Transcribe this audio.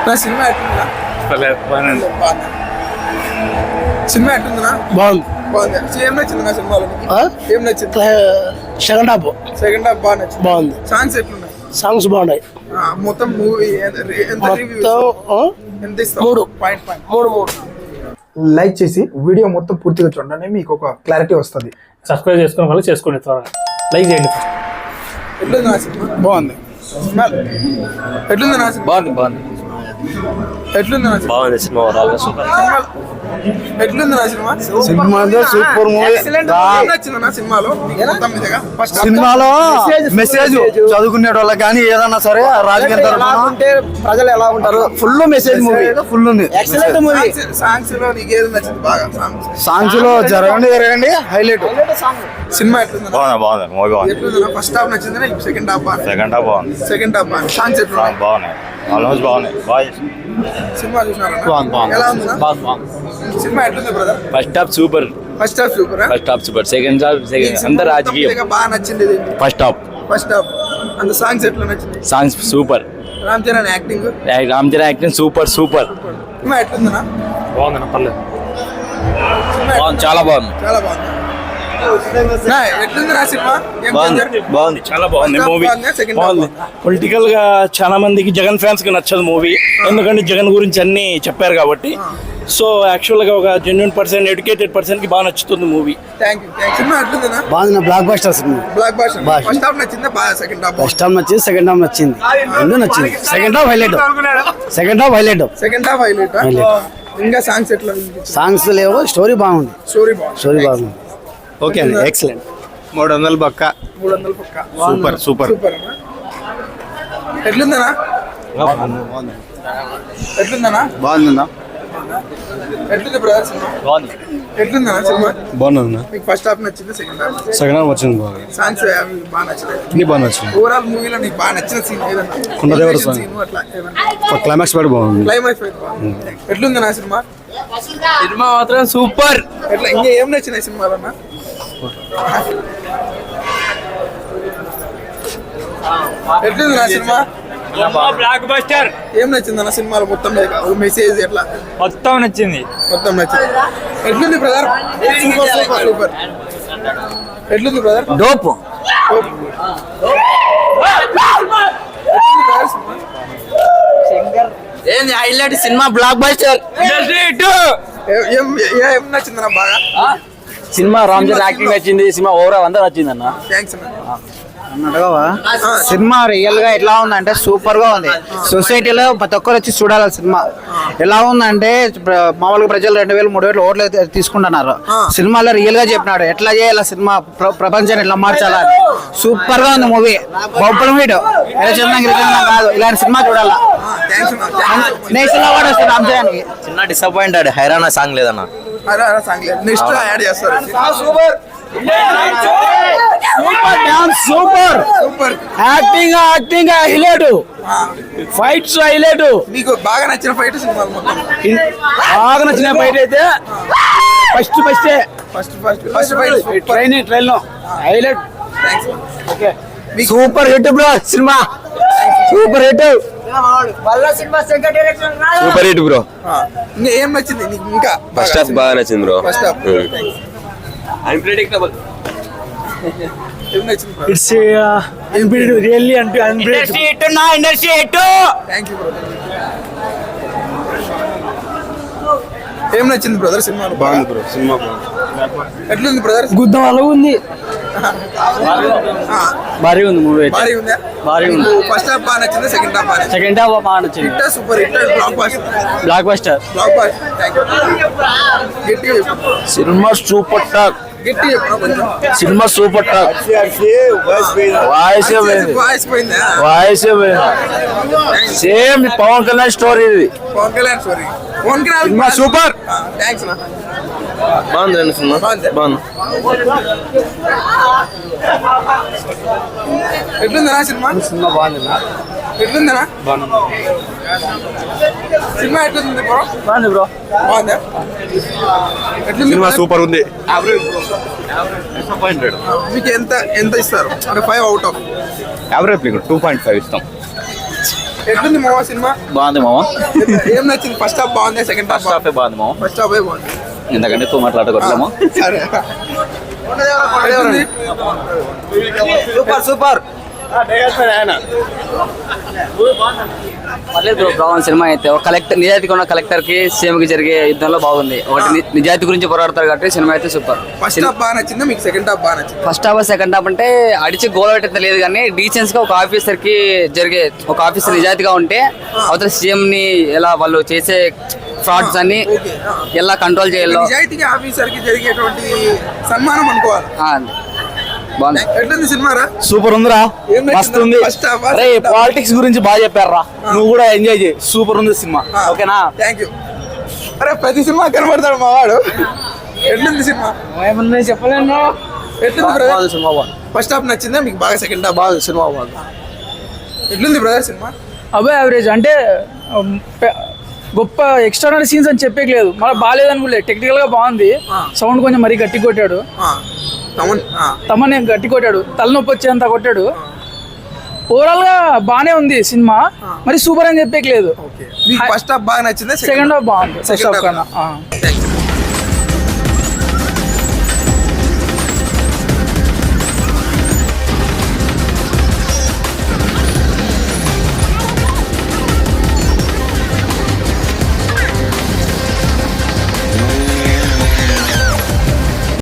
నా cinema ఎట్లుందా? Cinema ఎట్లుందా? బాగుంది. బాగుంది. ఏం నచ్చింది నా సినిమాలో? ఏం నచ్చింది? సెకండ్ హాఫ్ బాగా నచ్చింది. బాగుంది. సాంగ్స్ ఎట్లున్నాయి? సాంగ్స్ బాగున్నాయి. మొత్తం మూవీ మూడు లైక్ చేసి వీడియో మొత్తం పూర్తిగా చూడండి, మీకు ఒక క్లారిటీ వస్తుంది. సబ్స్క్రైబ్ చేసుకుని వాళ్ళు చేసుకోండి, త్వరగా లైక్ చేయండి. ఎట్లుంది నా సినిమా? బాగుంది. ఎట్లుంది నా సినిమా? బాగుంది. ఎట్లుంది నా సినిమా? బాగుంది సినిమా. ఎట్లుంది నా సినిమా? Cinema super movie. నచ్చింది నా సినిమాలో సినిమాలో మెసేజ్ చదువుకునే వాళ్ళకి కానీ ఏదన్నా సరే రాజకీయ ప్రజలు ఎలా ఉంటారు, ఫుల్ మెసేజ్ మూవీ, ఫుల్ ఉంది. Excellent movie. సాంగ్స్ లో నీకు ఏది నచ్చింది బాగా? సాంగ్స్ లో జరగండి హైలైట్. సినిమా ఎట్లుంది? బాగుంది మూవీ బాగుంది. ఎట్లుంది? ఫస్ట్ హాఫ్ నచ్చింది, సెకండ్ హాఫ్ బాగుంది. సెకండ్ హాఫ్ బాగుంది. సాంగ్స్ ఎట్లున్నాయి? బాగున్నాయి, ఆల్మోస్ట్ బాగున్నాయి. సినిమా చూసినారా? ఎలా ఉంది? సినిమా ఎట్లుంది brother? First half super. First half super. Second half అంత రాజకీయం. బాగా నచ్చింది ఫస్ట్ హాఫ్ అంత సాంగ్స్ ఎట్లా నచ్చింది? Songs super. Ram Charan acting super. Cinema ఎట్లుందన్నా? బాగుందన్న, పర్లేదు. చాలా బాగుంది. చాలా బాగుంది. ఎట్లుంది నా సినిమా? బాగుంది, చాలా బాగుంది మూవీ. బాగుంది. పొలిటికల్ గా చాలా మందికి జగన్ ఫ్యాన్స్ కి నచ్చదు మూవీ, ఎందుకంటే జగన్ గురించి అన్ని చెప్పారు కాబట్టి. సో యాక్చువల్ గా ఒక జెన్యున్ పర్సన్, ఎడ్యుకేటెడ్ పర్సన్ కి బాగా నచ్చుతుంది మూవీ. సినిమా ఎట్లుందా? బాగుంది. Block buster cinema. First half నచ్చిందా? బాగా సెకండ్ హాఫ్ నచ్చింది, సెకండ్ హాఫ్ నచ్చింది, రెండు నచ్చింది. Second half highlight. ఇంకా సాంగ్స్ ఎట్లా? సాంగ్స్ లేవు, స్టోరీ బాగుంది. స్టోరీ బాగుంది. ఓకే అండి, ఎక్సలెంట్. 300 పక్క. సూపర్. ఎట్లుందనా? బాగుందా? ఎట్లుంది బ్రదర్ సినిమా? ఎట్లుందనా సినిమా? బాగుందా? మీకు ఫస్ట్ హాఫ్ నచ్చింది, సెకండ్ హాఫ్ వచ్చింది బాగా. సాంగ్స్ అవి బాగా నచ్చినాయి. అన్ని బాగా నచ్చింది. ఓవరాల్ మూవీలో నీకు బాగా నచ్చిన సీన్ ఏదన్నా? కుండదేవర సాంగ్. సీన్ అట్లా ఏదన్నా? క్లైమాక్స్ కూడా బాగుంది. క్లైమాక్స్ బాగుంది. ఎట్లుంది నా సినిమా? సినిమా మాత్రం సూపర్. ఎట్లా ఇంకా ఏం నచ్చినాయి సినిమాలన్నా? ఎట్లుంది నా సినిమా? Block buster. ఏం నచ్చింది అన్న సినిమాలో? మొత్తం మెసేజ్ ఎట్లా? మొత్తం నచ్చింది. ఎట్లుంది బ్రదర్? సూపర్. ఎట్లుంది బ్రదర్? డోప్. ఏంది హైలైట్ సినిమా, బ్లాక్ బస్టర్. ఏం నచ్చింది అన్న బాగా? సినిమా రామ్ చరణ్ యాక్టింగ్ నచ్చింది. సినిమా ఓవరాల్ అంతా నచ్చింది అన్న. థ్యాంక్స్ అన్న. సినిమా రియల్ గా ఎట్లా ఉందంటే సూపర్ గా ఉంది. సొసైటీలో ప్రతి ఒక్కరు వచ్చి చూడాలి. సినిమా ఎలా ఉందంటే మామూలుగా ప్రజలు 2000-3000 ఓట్లు తీసుకుంటున్నారు. సినిమాలో రియల్ గా చెప్పినాడు ఎట్లా చేయాలి సినిమా, ప్రపంచాన్ని ఎట్లా మార్చాలని. సూపర్ గా ఉంది మూవీ. బొబ్బల వీడు కాదు, ఇలాంటి సినిమా చూడాలా. నేషనల్ అవార్డు వస్తుంది రామ్ చరణ్ కి. చిన్న డిసప్పాయింటెడ్, హైరానా సాంగ్ లేదన్న. నెక్స్ట్ యాడ్ చేస్తారు. Super acting highlight, fights highlight. మీకు బాగా నచ్చిన ఫైట్ సినిమాలు మొత్తం? బాగా నచ్చిన ఫైట్ అయితే ఫస్ట్ ట్రైన్ లో highlight. Super hit bro cinema, super hit. Super hit bro. ఇంకా ఏం నచ్చింది నీకు? ఇంకా ఫస్ట్ హాఫ్ బాగా నచ్చింది బ్రో. First half unpredictable. ఏం నచ్చింది? It's really industry hit. Thank you bro. ఏం నచ్చింది బ్రదర్ సినిమా? బాగుంది బ్రో సినిమా. ఎట్లుంది బ్రదర్? గుద్దం అలా ఉంది, భారీ ఉంది మూవీ. భారీ ఉంది. ఫస్ట్ హాఫ్ బాగా నచ్చింది, సెకండ్ హాఫ్ బాగా నచ్చింది. సెకండ్ హాఫ్ బాగా నచ్చింది. Hit super hit, blockbuster. గట్టిగా చెప్పు. Cinema super talk. గట్టిగా చెప్పు కొంచెం. Cinema super talk. Voice same Pawan Kalyan story ఇది. Pawan Kalyan cinema super. Thanks అన్న. బాగుంది సినిమా, బాగుంది. ఎట్లుందనా సినిమా? సినిమా బాగుంది. ఎట్లుందనా? సినిమా ఎట్లుంది బ్రో? బాగుంది బ్రో. బాగుందా? ఎట్లుంది? సినిమా సూపర్ ఉంది. మీకు ఎంత ఇస్తారు? అంటే 5 out of యావరేజ్ 2.5 ఇస్తాం. ఎట్లుంది మామ సినిమా? బాగుంది మామ. ఏం నచ్చింది? ఫస్ట్ హాఫ్ బాగుంది, సెకండ్ హాఫ్ ఫస్ట్ హాఫ్ బాగుంది మామ. ఫస్ట్ హాఫ్ బాగుంది. ఎందుకంటే ఎక్కువ మాట్లాడుకోవట్లేము. సరే ఎట్లుంది? Super super. పర్లేదు బ్రో, బాగుంది సినిమా అయితే. ఒక కలెక్టర్, నిజాయితీగా ఉన్న కలెక్టర్ కి సీఎం కి జరిగే యుద్ధంలో బాగుంది. ఒకటి నిజాయితీ గురించి పోరాడతారు కాబట్టి సినిమా అయితే సూపర్. ఫస్ట్ హాఫ్ బాగా నచ్చిందా మీకు? సెకండ్ హాఫ్ బాగా నచ్చింది? ఫస్ట్ హాఫ్ సెకండ్ హాఫ్ అంటే అడిచి గోల్ పెట్టేది లేదు, కానీ డీసెన్స్ గా ఒక ఆఫీసర్ కి జరిగే, ఒక ఆఫీసర్ నిజాయితీగా ఉంటే అవతల సీఎం ని ఎలా వాళ్ళు చేసే ఫ్రాడ్స్ అన్ని ఎలా కంట్రోల్ చేయాలో. నిజాయితీగా ఆఫీసర్ కి జరిగేటువంటి సన్మానం అనుకోవాలి. బాగుంది. ఎట్లుంది సినిమా రా? సూపర్ ఉందిరా, ఏం నచ్చింది? మస్తు ఉంది. ఫస్ట్ హాఫ్ అరే పాలిటిక్స్ గురించి బాగా చెప్పారా, నువ్వు కూడా ఎంజాయ్ చేయి. సూపర్ ఉంది సినిమా. ఓకేనా? Thank you. అరే ప్రతి సినిమా కనబడతాడు మా వాడు. ఎట్లుంది సినిమా? ఏమన్నా చెప్పలేను. ఎట్లుంది బ్రదర్? సినిమా బాగుంది. ఫస్ట్ హాఫ్ నచ్చిందా మీకు బాగా? సెకండ్ హాఫ్ బాగా? సినిమా బాగుంది. ఎట్లుంది బ్రదర్ సినిమా? అబౌవ్ యావరేజ్ అంటే గొప్ప ఎక్స్ట్రానరీ సీన్స్ అని చెప్పేయలేదు, మళ్ళీ బాగాలేదనుకోలేదు. టెక్నికల్ గా బాగుంది, సౌండ్ కొంచెం మరీ గట్టి కొట్టాడు. తమనే గట్టి కొట్టాడు, తలనొప్పి వచ్చేంత కొట్టాడు. ఓవరాల్ గా బానే ఉంది సినిమా, మరి సూపర్ అని చెప్పేయలేదు. మీకు ఫస్ట్ హాఫ్ బాగా నచ్చిందా? సెకండ్ హాఫ్ బాగుంది ఫస్ట్ హాఫ్ కన్నా. Thank you.